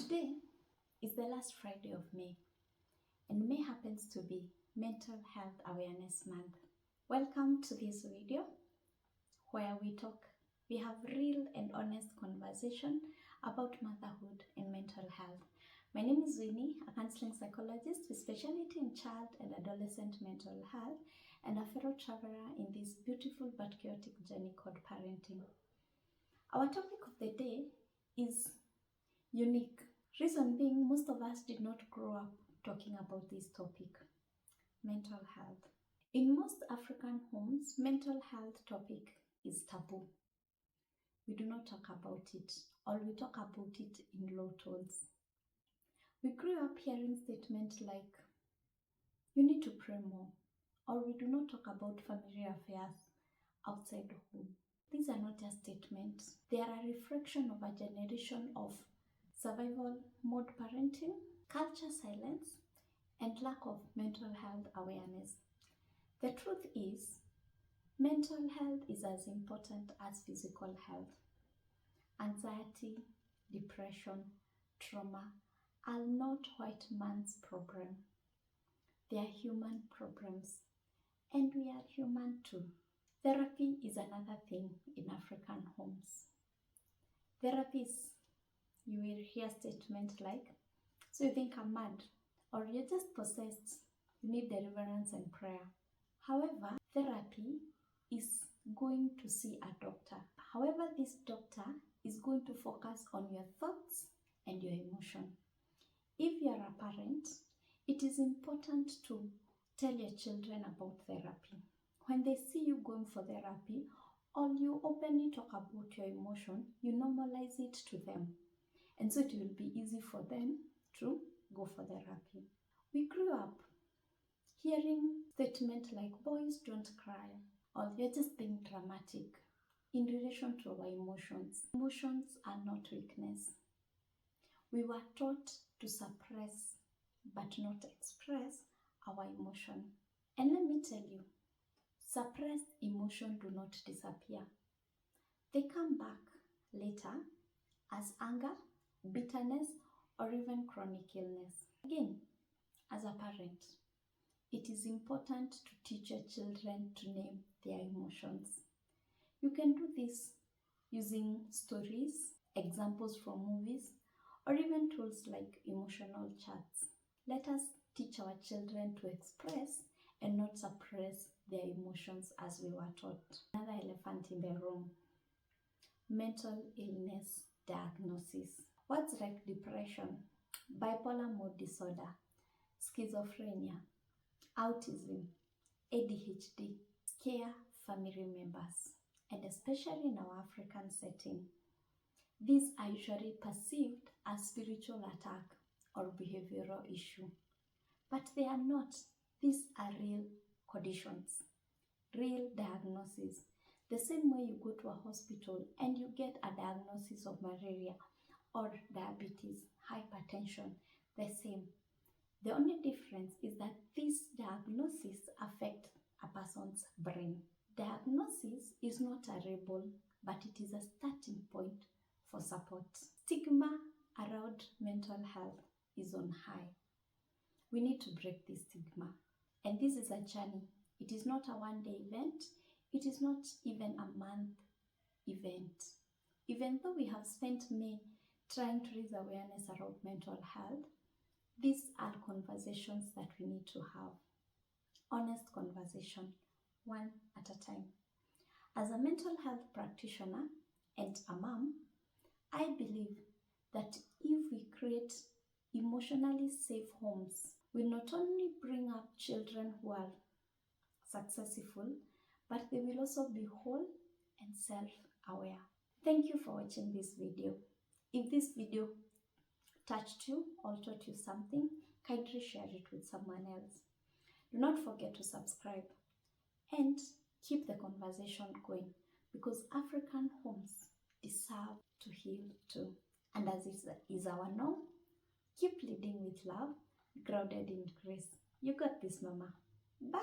Today is the last Friday of May, and May happens to be Mental Health Awareness Month. Welcome to this video where we have real and honest conversation about motherhood and mental health. My name is Winnie, a counseling psychologist with specialty in child and adolescent mental health and a fellow traveler in this beautiful but chaotic journey called parenting. Our topic of the day is unique. Reason being, most of us did not grow up talking about this topic, mental health. In most African homes, mental health topic is taboo. We do not talk about it, or we talk about it in low tones. We grew up hearing statements like, you need to pray more, or we do not talk about family affairs outside home. These are not just statements. They are a reflection of a generation of survival mode parenting, culture silence, and lack of mental health awareness. The truth is, mental health is as important as physical health. Anxiety, depression, trauma are not white man's problem. They are human problems, and we are human too. Therapy is another thing in African homes. Therapists, you will hear statements like, so you think I'm mad, or you're just possessed, you need deliverance and prayer. However, therapy is going to see a doctor. However, this doctor is going to focus on your thoughts and your emotion. If you are a parent, it is important to tell your children about therapy. When they see you going for therapy, or you openly talk about your emotion, you normalize it to them. And so it will be easy for them to go for therapy. We grew up hearing statements like, boys don't cry, or you're just being dramatic in relation to our emotions. Emotions are not weakness. We were taught to suppress but not express our emotion. And let me tell you, suppressed emotions do not disappear. They come back later as anger, bitterness, or even chronic illness. Again, as a parent, it is important to teach your children to name their emotions. You can do this using stories, examples from movies, or even tools like emotional charts. Let us teach our children to express and not suppress their emotions as we were taught. Another elephant in the room, mental illness diagnosis. Words like depression, bipolar mood disorder, schizophrenia, autism, ADHD scare family members, and especially in our African setting. These are usually perceived as spiritual attack or behavioral issue, but they are not. These are real conditions, real diagnoses. The same way you go to a hospital and you get a diagnosis of malaria or diabetes, hypertension, the same. The only difference is that these diagnoses affect a person's brain. Diagnosis is not a label, but it is a starting point for support. Stigma around mental health is on high. We need to break this stigma. And this is a journey. It is not a one-day event. It is not even a month event. Even though we have spent May trying to raise awareness around mental health, these are conversations that we need to have. Honest conversation, one at a time. As a mental health practitioner and a mom, I believe that if we create emotionally safe homes, we not only bring up children who are successful, but they will also be whole and self-aware. Thank you for watching this video. If this video touched you or taught you something, kindly share it with someone else. Do not forget to subscribe and keep the conversation going, because African homes deserve to heal too. And as is our norm, keep leading with love, grounded in grace. You got this, Mama. Bye.